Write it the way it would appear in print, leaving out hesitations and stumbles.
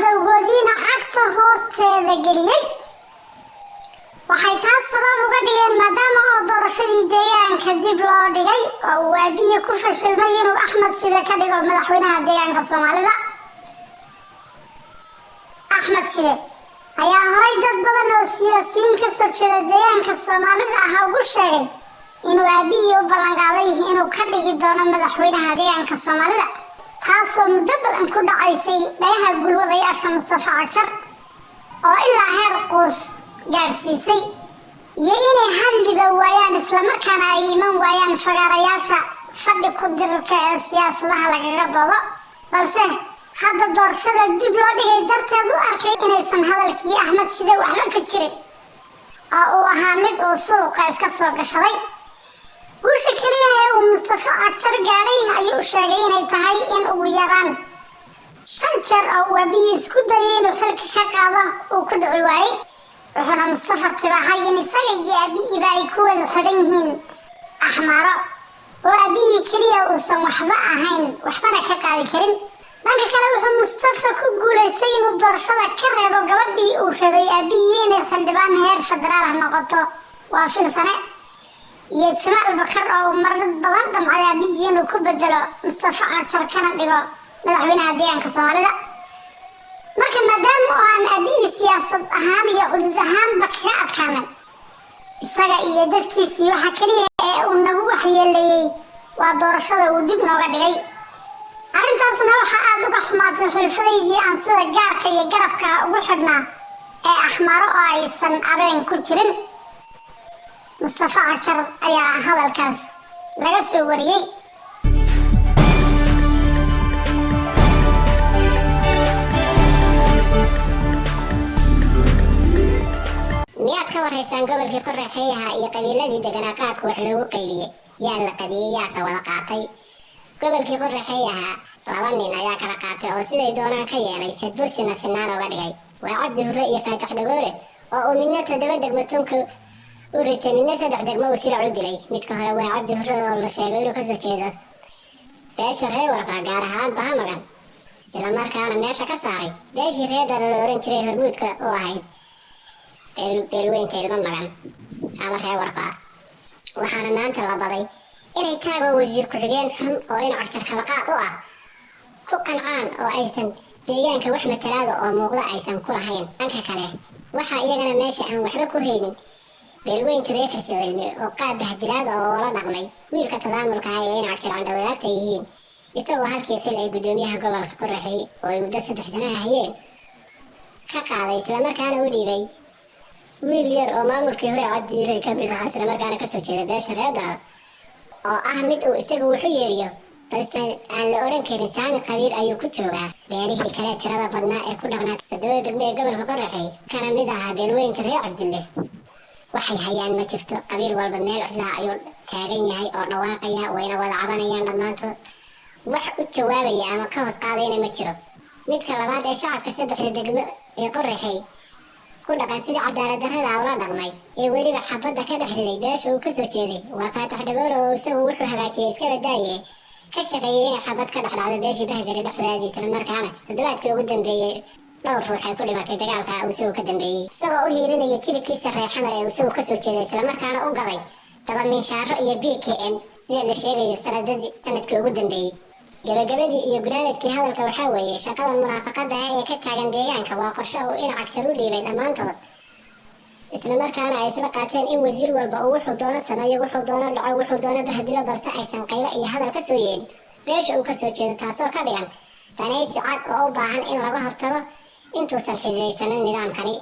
cadowgoodiina cagta hoosteeda geliyey. waxay taas sabab uga dhigeen maadaama oo doorashadii deegaanka dib loo dhigay oo uu aabihii ku fashilmay inuu Axmed Shide ka dhigo madaxweynaha deegaanka Soomaalida. Axmed Shide ayaa horay dad badan oo siyaasiyiin ka soo jeeda deegaanka Soomaalida ah ugu sheegay inuu aabihii u ballan qaaday inuu ka dhigi doono madaxweynaha deegaanka Soomaalida, taasoo muddo badan ku dhacaysay dhagaha gulwadayaasha Mustafe Cagjar oo ilaa heer quus gaarsiisay iyo inay hadliba waayaan islamarkaana ay iman waayaan fagaarayaasha fadhi ku dirirka ee siyaasadaha lagaga doodo. balse hadda doorashada dib loo dhigay darteed u arkay inaysan hadalkii Axmed Shide waxba ka jirin oo uu ahaa mid uu suuqa iska soo gashaday. guusha keliya ee uu Mustafe Cagjar gaadhay ayuu sheegay inay tahay in ugu yaraan 5 jeer oo uu aabihii isku dayay inuu xilka ka qaado uu ku dhici waayey. wuxuuna Mustafe tirahay in isaga iyo aabihiiba ay ku wada xidhan yihiin axmaaro oo aabihii keliya uusan waxba ahayn waxbana ka qaadi karin. dhanka kale wuxuu Mustafe ku guulaystay inuu doorashada ka reebo gabadhii uu rabay aabihii inay xildhibaan heer federaal ah noqoto waa Filsane iyo Jamaal Bakar oo marar badan damcay aabihii inuu ku bedelo Mustafe Cagjar kana dhigo madaxweynaha deegaanka Soomaalida. marka maadaama aan aabihii siyaasad ahaan iyo cudud ahaanba kaga adkaanay isaga iyo dadkiisii waxa keliya ee uu nagu waxyeeleeyey waa doorashada uu dib nooga dhigay. arrintaasna waxa aad uga xumaatay xulfadaydii aan sida gaarka iyo garabka ugu xidhnaa ee axmaaro oo aysan abeen ku jirin. Mustafe Cagjar ayaa hadalkaas laga soo wariyey. miyaad ka warhaysaan gobolkii Qoraxey iyo qabiiladii deganaa qaabka wax loogu qaybiyey yaa la qadiyey yaase wada qaatay? gobolkii Qoraxey 2 nin ayaa kala qaatay oo siday doonaan ka yeelay sadbursina sinaan uga dhigay. waa Cabdi Hurre iyo Faatax Dhagoole oo uu midna 7 degmo tunka u ritay midna 3 degmo u sila u dilay. midka hore waa Cabdi Hurre oo la sheegay inuu ka soo jeedo beesha reer Warfaa gaar ahaan Bahamagan isla markaana meesha ka saaray beeshii reer la oran jiray Hormuudka oo ahayd beelweynta ilma magan ama reer Warfaa. waxaana maanta la baday inay taago wasiir ku-xigeen xun oo in Cagjar kabaqaad u ah ku qancaan oo aysan deegaanka wax matalaada oo muuqda aysan ku lahayn. dhanka kale waxaa iyagana meesha aan waxba ku haynin beelweynta reer Qaybsaday oo qaab bahdilaad oo la dhaqmay wiilka tadaamulka ah ee in Cagjar candawadaagta yihiin isagoo halkii xil ay gudoomiyaha gobolka Qoraxey oo ay muddo 3 sano hayeen ka qaaday islamarkaana u dhiibay wiil yar oo maamulkii hore Cabdi Hurre ka mid ahaa islamarkaana ka soo jeeda beesha reer Daal oo ah mid uu isagu wuxuu yeeriyo balse aan la oran karin saami qabiil ayuu ku joogaa. beelihii kale tirada badnaa ee ku dhaqnaa 7 degmo ee gobolka Qoraxey kana mid ahaa beelweynta reer Cabdille waxay hayaan ma jirto. qabiil walba meel cidlaa ayuu taagan yahay oo dhawaaqaya wayna wada cabanayaan dhammaantood. wax u jawaabaya ama ka hoos qaadayna ma jiro. midka labaad ee shacabka 3 degmo ee Qoraxey ku dhaqan sidii cadaalad darrada ula dhaqmay ee weliba xabadda ka dhex riday beesha uu ka soo jeeday waa Faatax Dhagoole oo isagu wuxuu hagaajiyey iska badaaye ka shaqeeyay inay xabad ka dhex dhacdo beeshii bahgari dhexdeedii islamarkaana toddobaadkii ugu dambeeyey dhowr ruux ay ku dhimatay dagaalka uu isagu ka dambeeyey isagoo u hiilinaya jilibkiisa reer xamar ee uu isagu ka soo jeeday islamarkaana u gaday dabamiinshaaro iyo BKM sida la sheegayo sanadkii ugu dambeeyey. gabagabadii iyo gunaanadkii hadalka waxaa weeye shaqadan munaafaqada ah ee ka taagan deegaanka waa qorshe uu in Cagjar u dhiibay dhammaantood islamarkaana ay isla qaateen in wasiir walba uu wuxuu doono sameeyo wuxuu doono dhaco wuxuu doono bahdilo balse aysan qaylo iyo hadal ka soo yeelin beesha uu ka soo jeedo taasoo ka dhigan danaysi cad oo u baahan in laga hortago intuusan xididaysanin nidaamkani.